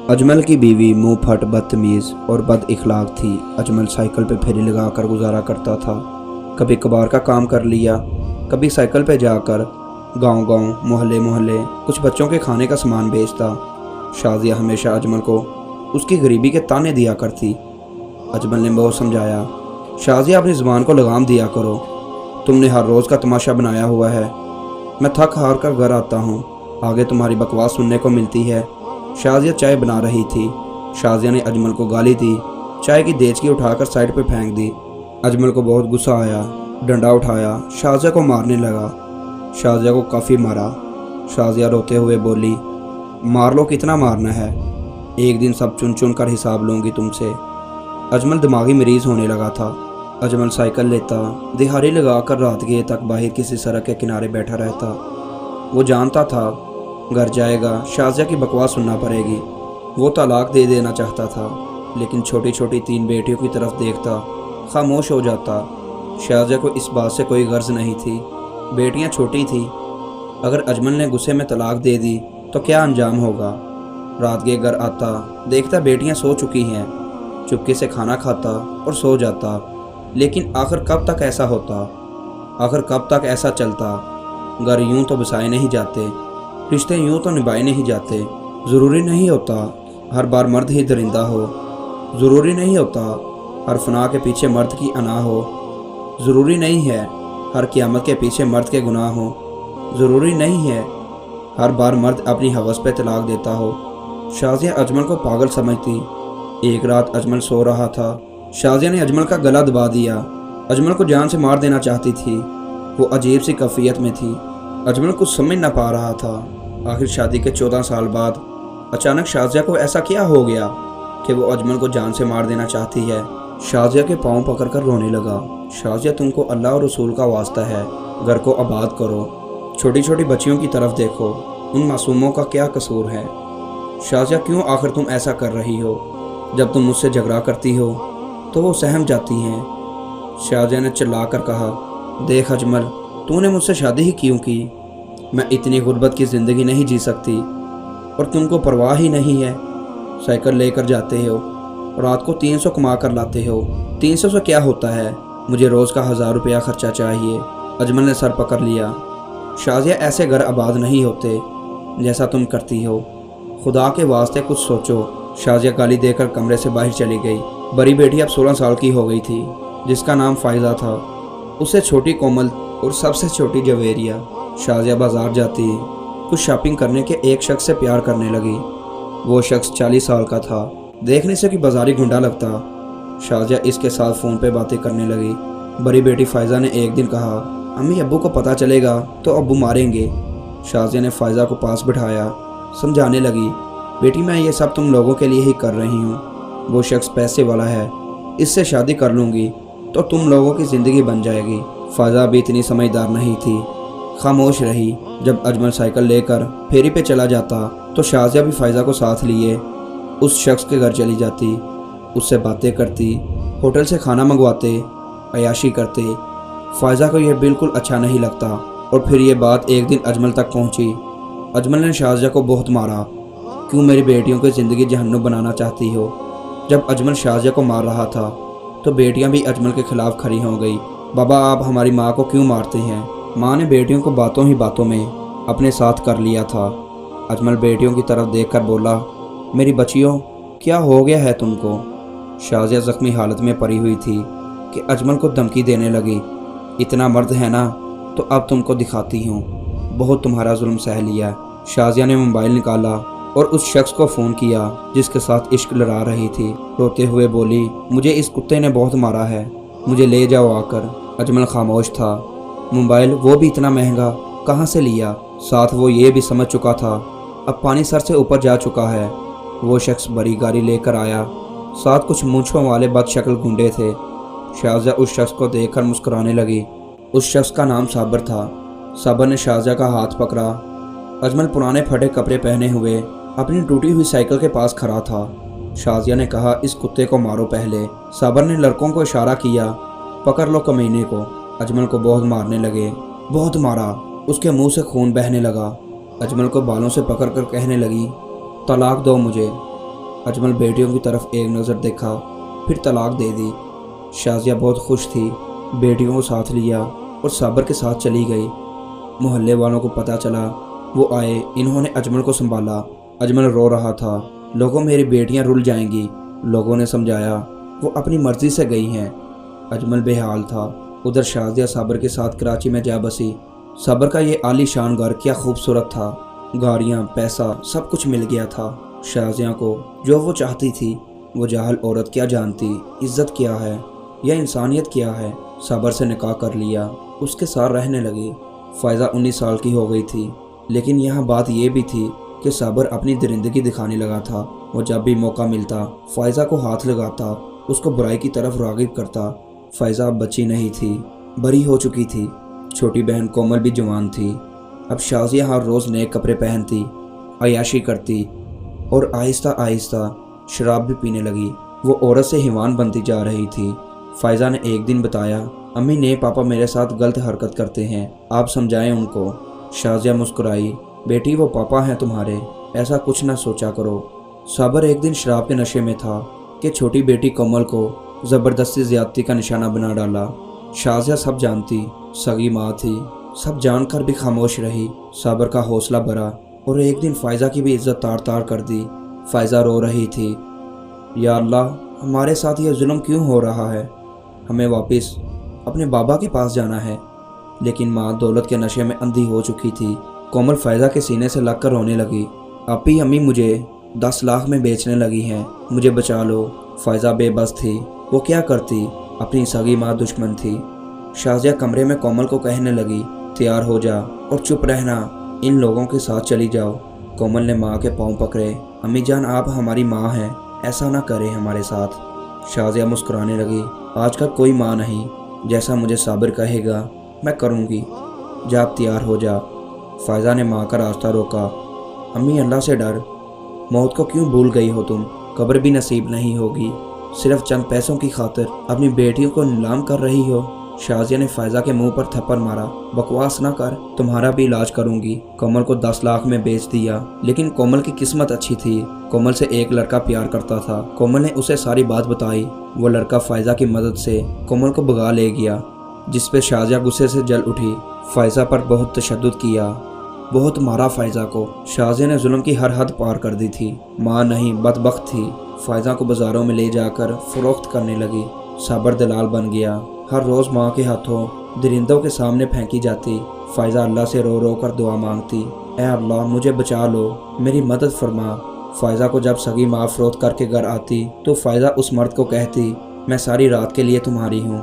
अजमल की बीवी मुंह फट बदतमीज़ और बद इखलाक थी। अजमल साइकिल पे फेरी लगा कर गुजारा करता था। कभी कबार का काम कर लिया, कभी साइकिल पे जाकर गांव-गांव, मोहल्ले-मोहल्ले कुछ बच्चों के खाने का सामान बेचता। शाजिया हमेशा अजमल को उसकी गरीबी के ताने दिया करती। अजमल ने बहुत समझाया, शाजिया अपनी ज़ुबान को लगाम दिया करो, तुमने हर रोज़ का तमाशा बनाया हुआ है। मैं थक हार कर घर आता हूँ, आगे तुम्हारी बकवास सुनने को मिलती है। शाजिया चाय बना रही थी। शाजिया ने अजमल को गाली दी, चाय की देचकी उठाकर साइड पे फेंक दी। अजमल को बहुत गुस्सा आया, डंडा उठाया, शाजिया को मारने लगा। शाजिया को काफ़ी मारा। शाजिया रोते हुए बोली, मार लो, कितना मारना है, एक दिन सब चुन चुन कर हिसाब लूँगी तुमसे। अजमल दिमागी मरीज़ होने लगा था। अजमल साइकिल लेता, दिहाड़ी लगाकर रात गए तक बाहर किसी सड़क के किनारे बैठा रहता। वो जानता था घर जाएगा शाजिया की बकवास सुनना पड़ेगी। वो तलाक दे देना चाहता था, लेकिन छोटी छोटी 3 बेटियों की तरफ देखता खामोश हो जाता। शाजिया को इस बात से कोई गर्ज नहीं थी, बेटियां छोटी थी। अगर अजमल ने गुस्से में तलाक दे दी तो क्या अंजाम होगा। रात के घर आता, देखता बेटियां सो चुकी हैं। चुपके से खाना खाता और सो जाता। लेकिन आखिर कब तक ऐसा होता, आखिर कब तक ऐसा चलता। घर यूं तो बसाए नहीं जाते, रिश्ते यूं तो निभाए नहीं जाते। ज़रूरी नहीं होता हर बार मर्द ही दरिंदा हो, ज़रूरी नहीं होता हर फना के पीछे मर्द की अना हो, ज़रूरी नहीं है हर क़यामत के पीछे मर्द के गुनाह हो, ज़रूरी नहीं है हर बार मर्द अपनी हवस पे तलाक देता हो। शाजिया अजमल को पागल समझती। एक रात अजमल सो रहा था, शाजिया ने अजमल का गला दबा दिया। अजमल को जान से मार देना चाहती थी। वो अजीब सी कैफियत में थी। अजमल कुछ समझ ना पा रहा था। आखिर शादी के 14 साल बाद अचानक शाजिया को ऐसा क्या हो गया कि वो अजमल को जान से मार देना चाहती है। शाजिया के पाँव पकड़कर रोने लगा। शाजिया, तुमको अल्लाह और रसूल का वास्ता है, घर को आबाद करो, छोटी छोटी बच्चियों की तरफ देखो, उन मासूमों का क्या कसूर है। शाजिया, क्यों आखिर तुम ऐसा कर रही हो। जब तुम मुझसे झगड़ा करती हो तो वो सहम जाती हैं। शाजिया ने चिल्ला कर कहा, देख अजमल, तूने मुझसे शादी ही क्यों की। मैं इतनी गुर्बत की ज़िंदगी नहीं जी सकती और तुमको परवाह ही नहीं है। साइकिल लेकर जाते हो, रात को 300 कमा कर लाते हो। 300 से क्या होता है, मुझे रोज़ का 1000 रुपया खर्चा चाहिए। अजमल ने सर पकड़ लिया। शाजिया, ऐसे घर आबाद नहीं होते जैसा तुम करती हो, खुदा के वास्ते कुछ सोचो। शाजिया गाली देकर कमरे से बाहर चली गई। बड़ी बेटी अब 16 साल की हो गई थी, जिसका नाम फ़ायज़ा था। उससे छोटी कोमल और सबसे छोटी जवेरिया। शाजिया बाज़ार जाती, कुछ शॉपिंग करने के एक शख्स से प्यार करने लगी। वो शख्स 40 साल का था, देखने से कि बाज़ारी गुंडा लगता। शाजिया इसके साथ फ़ोन पे बातें करने लगी। बड़ी बेटी फ़ायज़ा ने एक दिन कहा, अम्मी अब्बू को पता चलेगा तो अब्बू मारेंगे। शाजिया ने फ़ायज़ा को पास बिठाया, समझाने लगी, बेटी मैं ये सब तुम लोगों के लिए ही कर रही हूँ। वो शख्स पैसे वाला है, इससे शादी कर लूँगी तो तुम लोगों की ज़िंदगी बन जाएगी। फ़ायज़ा भी इतनी समझदार नहीं थी, खामोश रही। जब अजमल साइकिल लेकर फेरी पे चला जाता तो शाजिया भी फ़ायज़ा को साथ लिए उस शख्स के घर चली जाती। उससे बातें करती, होटल से खाना मंगवाते, अयाशी करते। फ़ायज़ा को यह बिल्कुल अच्छा नहीं लगता। और फिर ये बात एक दिन अजमल तक पहुंची। अजमल ने शाजिया को बहुत मारा, क्यों मेरी बेटियों की ज़िंदगी जहन्नुम बनाना चाहती हो। जब अजमल शाजिया को मार रहा था तो बेटियां भी अजमल के खिलाफ खड़ी हो गई। बाबा, आप हमारी माँ को क्यों मारते हैं। माँ ने बेटियों को बातों ही बातों में अपने साथ कर लिया था। अजमल बेटियों की तरफ देखकर बोला, मेरी बच्चियों, क्या हो गया है तुमको। शाजिया ज़ख्मी हालत में पड़ी हुई थी कि अजमल को धमकी देने लगी, इतना मर्द है ना तो अब तुमको दिखाती हूँ, बहुत तुम्हारा जुल्म सह लिया। शाजिया ने मोबाइल निकाला और उस शख्स को फ़ोन किया जिसके साथ इश्क लड़ा रही थी। रोते हुए बोली, मुझे इस कुत्ते ने बहुत मारा है, मुझे ले जाओ आकर। अजमल खामोश था। मोबाइल, वो भी इतना महंगा, कहाँ से लिया। साथ वो ये भी समझ चुका था अब पानी सर से ऊपर जा चुका है। वो शख्स बड़ी गाड़ी लेकर आया, साथ कुछ मूंछों वाले बदशक्ल गुंडे थे। शाजिया उस शख्स को देखकर मुस्कुराने लगी। उस शख्स का नाम साबर था। साबर ने शाजिया का हाथ पकड़ा। अजमल पुराने फटे कपड़े पहने हुए अपनी टूटी हुई साइकिल के पास खड़ा था। शाजिया ने कहा, इस कुत्ते को मारो पहले। साबर ने लड़कों को इशारा किया, पकड़ लो कमीने को। अजमल को बहुत मारने लगे, बहुत मारा। उसके मुंह से खून बहने लगा। अजमल को बालों से पकड़कर कहने लगी, तलाक दो मुझे। अजमल बेटियों की तरफ एक नज़र देखा, फिर तलाक दे दी। शाजिया बहुत खुश थी, बेटियों को साथ लिया और साबर के साथ चली गई। मोहल्ले वालों को पता चला, वो आए, इन्होंने अजमल को संभाला। अजमल रो रहा था, लोगों मेरी बेटियां रुल जाएंगी। लोगों ने समझाया, वो अपनी मर्जी से गई हैं। अजमल बेहाल था। उधर शाजिया साबर के साथ कराची में जा बसी। साबर का ये आलीशान घर क्या खूबसूरत था, गाड़ियाँ, पैसा, सब कुछ मिल गया था। शाजिया को जो वो चाहती थी। वो जाहल औरत क्या जानती इज्जत क्या है या इंसानियत क्या है। साबर से निकाह कर लिया, उसके साथ रहने लगी। फ़ायज़ा 19 साल की हो गई थी, लेकिन यहाँ बात ये भी थी कि साबर अपनी दरिंदगी दिखाने लगा था। वो जब भी मौका मिलता फ़ायज़ा को हाथ लगाता, उसको बुराई की तरफ राग़िब करता। फ़ायज़ा अब बच्ची नहीं थी, बड़ी हो चुकी थी। छोटी बहन कोमल भी जवान थी। अब शाजिया हर रोज़ नए कपड़े पहनती, अयाशी करती और आहिस्ता आहिस्ता शराब भी पीने लगी। वो औरत से हिवान बनती जा रही थी। फ़ायज़ा ने एक दिन बताया, अम्मी ने पापा मेरे साथ गलत हरकत करते हैं, आप समझाएं उनको। शाजिया मुस्कुराई, बेटी वो पापा हैं तुम्हारे, ऐसा कुछ ना सोचा करो। साबर एक दिन शराब के नशे में था कि छोटी बेटी कोमल को ज़बरदस्ती ज़्यादती का निशाना बना डाला। शाजिया सब जानती, सगी माँ थी, सब जानकर भी खामोश रही। साबर का हौसला बढ़ा और एक दिन फ़ायज़ा की भी इज्जत तार तार कर दी। फ़ायज़ा रो रही थी, या अल्लाह, हमारे साथ ये जुल्म क्यों हो रहा है, हमें वापस अपने बाबा के पास जाना है। लेकिन माँ दौलत के नशे में अंधी हो चुकी थी। कोमल फ़ायज़ा के सीने से लगकर रोने लगी, आपी अम्मी मुझे 10 लाख में बेचने लगी हैं, मुझे बचा लो। फ़ायज़ा बेबस थी, वो क्या करती, अपनी सगी माँ दुश्मन थी। शाजिया कमरे में कोमल को कहने लगी, तैयार हो जा और चुप रहना, इन लोगों के साथ चली जाओ। कोमल ने माँ के पाँव पकड़े, अम्मी जान आप हमारी माँ हैं, ऐसा ना करें हमारे साथ। शाजिया मुस्कुराने लगी, आजकल कोई माँ नहीं, जैसा मुझे साबिर कहेगा मैं करूँगी, जा आप तैयार हो जा। फ़ायज़ा ने माँ का रास्ता रोका, अम्मी अल्लाह से डर, मौत को क्यों भूल गई हो तुम, कब्र भी नसीब नहीं होगी, सिर्फ चंद पैसों की खातिर अपनी बेटियों को नीलाम कर रही हो। शाजिया ने फ़ायज़ा के मुंह पर थप्पड़ मारा, बकवास ना कर, तुम्हारा भी इलाज करूंगी। कोमल को 10 लाख में बेच दिया। लेकिन कोमल की किस्मत अच्छी थी, कोमल से एक लड़का प्यार करता था। कोमल ने उसे सारी बात बताई। वो लड़का फ़ायज़ा की मदद से कोमल को भगा ले गया, जिस पे शाजिया गुस्से से जल उठी। फ़ायज़ा पर बहुत तशद्दुद किया, बहुत मारा फ़ायज़ा को। शाजिया ने जुल्म की हर हद पार कर दी थी। माँ नहीं बदबख्त थी। फ़ायज़ा को बाज़ारों में ले जाकर फ़रोख्त करने लगी। साबर दलाल बन गया। हर रोज़ माँ के हाथों दरिंदों के सामने फेंकी जाती। फ़ायज़ा अल्लाह से रो रो कर दुआ मांगती, ऐ अल्लाह मुझे बचा लो, मेरी मदद फरमा। फ़ायज़ा को जब सगी माँ फ़रोख्त करके घर आती तो फ़ायज़ा उस मर्द को कहती, मैं सारी रात के लिए तुम्हारी हूँ,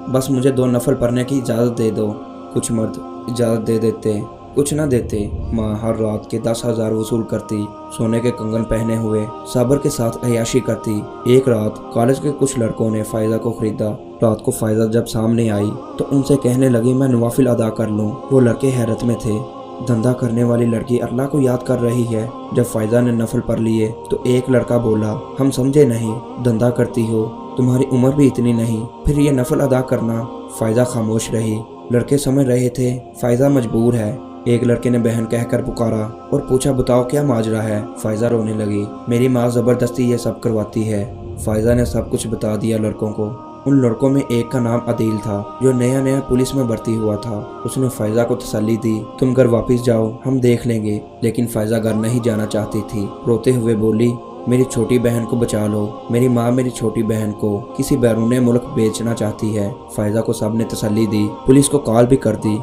बस मुझे 2 नफल पढ़ने की इजाज़त दे दो। कुछ मर्द इजाज़त दे देते, कुछ न देते। माँ हर रात के 10,000 वसूल करती, सोने के कंगन पहने हुए साबर के साथ अयाशी करती। एक रात कॉलेज के कुछ लड़कों ने फ़ायज़ा को ख़रीदा। रात को फ़ायज़ा जब सामने आई तो उनसे कहने लगी, मैं नवाफिल अदा कर लूँ। वो लड़के हैरत में थे, धंधा करने वाली लड़की अल्लाह को याद कर रही है। जब फ़ायज़ा ने नफल पढ़ लिए तो एक लड़का बोला, हम समझे नहीं, धंधा करती हो, तुम्हारी उम्र भी इतनी नहीं, फिर ये नफल अदा करना। फ़ायज़ा खामोश रही। लड़के समझ रहे थे फ़ायज़ा मजबूर है। एक लड़के ने बहन कहकर पुकारा और पूछा, बताओ क्या माजरा है। फ़ायज़ा रोने लगी, मेरी माँ ज़बरदस्ती ये सब करवाती है। फ़ायज़ा ने सब कुछ बता दिया लड़कों को। उन लड़कों में एक का नाम अदील था, जो नया नया पुलिस में भर्ती हुआ था। उसने फ़ायज़ा को तसल्ली दी, तुम घर वापस जाओ, हम देख लेंगे। लेकिन फ़ायज़ा घर नहीं जाना चाहती थी। रोते हुए बोली, मेरी छोटी बहन को बचा लो, मेरी माँ मेरी छोटी बहन को किसी बैरूने मुल्क बेचना चाहती है। फ़ायज़ा को सब ने तसल्ली दी, पुलिस को कॉल भी कर दी,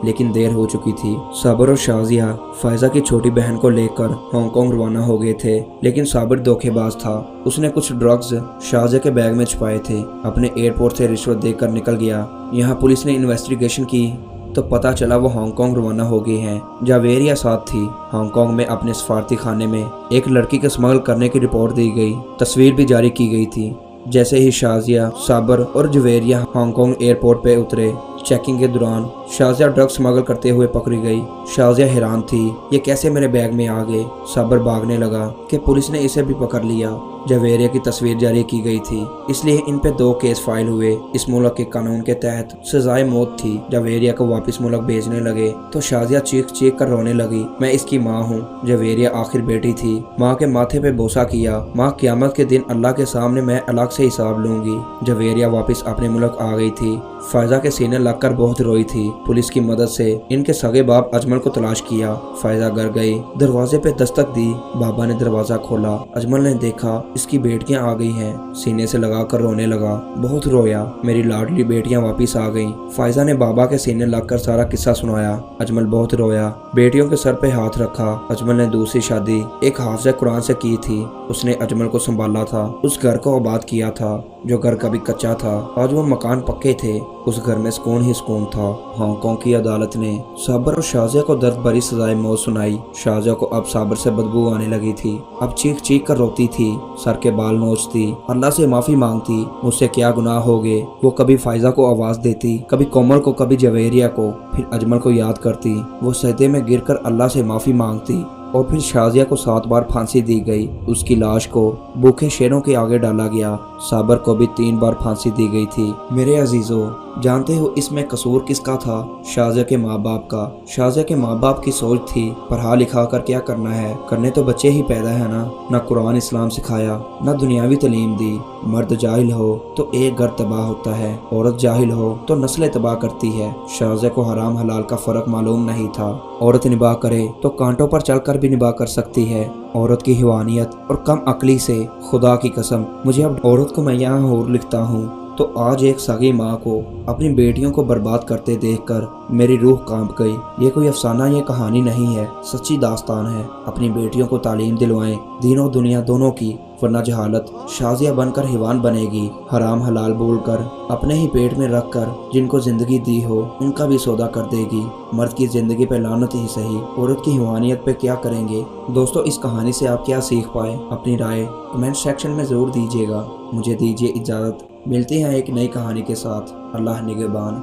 लेकिन देर हो चुकी थी। साबर और शाजिया फ़ायज़ा की छोटी बहन को लेकर हांगकांग रवाना हो गए थे। लेकिन साबर धोखेबाज था, उसने कुछ ड्रग्स शाजिया के बैग में छुपाए थे। अपने एयरपोर्ट से रिश्वत देकर निकल गया। यहाँ पुलिस ने इन्वेस्टिगेशन की तो पता चला वो हांगकांग रवाना हो गए हैं। जावेरिया साथ थी। हांगकांग में अपने सफारती खाने में एक लड़की के स्मगल करने की रिपोर्ट दी गई, तस्वीर भी जारी की गई थी। जैसे ही शाजिया, साबर और जवेरिया हांगकांग एयरपोर्ट पे उतरे, चेकिंग के दौरान शाजिया ड्रग्स स्मगल करते हुए पकड़ी गई। शाजिया हैरान थी, ये कैसे मेरे बैग में आ गए। साबर भागने लगा कि पुलिस ने इसे भी पकड़ लिया। जवेरिया की तस्वीर जारी की गई थी, इसलिए इन पे 2 केस फाइल हुए। इस मुल्क के कानून के तहत सजाए मौत थी। जवेरिया को वापस मुल्क भेजने लगे तो शाजिया चीख चीख कर रोने लगी, मैं इसकी माँ हूँ। जवेरिया आखिर बेटी थी। माँ के माथे पे बोसा किया, माँ क़यामत के दिन अल्लाह के सामने मैं अलग से हिसाब लूंगी। जवेरिया वापस अपने मुल्क आ गई थी। फायजा के सीने लगकर बहुत रोई थी। पुलिस की मदद से इनके सगे बाप अजमल को तलाश किया। फायजा घर गई, दरवाजे पे दस्तक दी। बाबा ने दरवाजा खोला। अजमल ने देखा इसकी बेटियां आ गई हैं। सीने से लगाकर रोने लगा, बहुत रोया। मेरी लाडली बेटियां वापस आ गईं। फायजा ने बाबा के सीने लगकर सारा किस्सा सुनाया। अजमल बहुत रोया, बेटियों के सर पे हाथ रखा। अजमल ने दूसरी शादी एक हाफिज़ कुरान से की थी। उसने अजमल को संभाला था, उस घर को आबाद किया था। जो घर कभी कच्चा था, आज वो मकान पक्के थे। उस घर में सुकून ही सुकून था। हांगकांग की अदालत ने साबर और शाजिया को दर्द भरी सजाए मौत सुनाई। शाजिया को अब साबर से बदबू आने लगी थी। अब चीख चीख कर रोती थी, सर के बाल नोचती, अल्लाह से माफी मांगती। मुझसे क्या गुनाह हो गए। वो कभी फायजा को आवाज देती, कभी कोमल को, कभी जवेरिया को, फिर अजमल को याद करती। वो सजदे में गिरकर अल्लाह से माफी मांगती। और फिर शाजिया को 7 बार फांसी दी गई। उसकी लाश को भूखे शेरों के आगे डाला गया। साबर को भी 3 बार फांसी दी गई थी। मेरे अजीजों, जानते हो इसमें कसूर किसका था? शाजिया के माँ बाप का। शाजिया के माँ बाप की सोच थी पढ़ा लिखा कर क्या करना है, करने तो बच्चे ही पैदा है ना कुरान इस्लाम सिखाया, ना दुनियावी तालीम दी। मर्द जाहिल हो तो एक घर तबाह होता है, औरत जाहिल हो तो नस्लें तबाह करती है। शाजिया को हराम हलाल का फर्क मालूम नहीं था। औरत निबाह करे तो कांटों पर चलकर भी निबाह कर सकती है। औरत की हिवानियत और कम अकली से, खुदा की कसम, मुझे अब औरत को मैं यहाँ और लिखता हूँ तो आज एक सगी माँ को अपनी बेटियों को बर्बाद करते देखकर मेरी रूह कांप गई। ये कोई अफसाना, ये कहानी नहीं है, सच्ची दास्तान है। अपनी बेटियों को तालीम दिलवाएं, दीनों दुनिया दोनों की, वरना जहालत शाजिया बनकर हिवान बनेगी। हराम हलाल बोलकर अपने ही पेट में रखकर जिनको जिंदगी दी हो उनका भी सौदा कर देगी। मर्द की जिंदगी पे लानत ही सही, औरत की हिवानियत पे क्या करेंगे। दोस्तों, इस कहानी से आप क्या सीख पाए, अपनी राय कमेंट सेक्शन में ज़रूर दीजिएगा। मुझे दीजिए इजाज़त, मिलते हैं एक नई कहानी के साथ। अल्लाह निगहबान।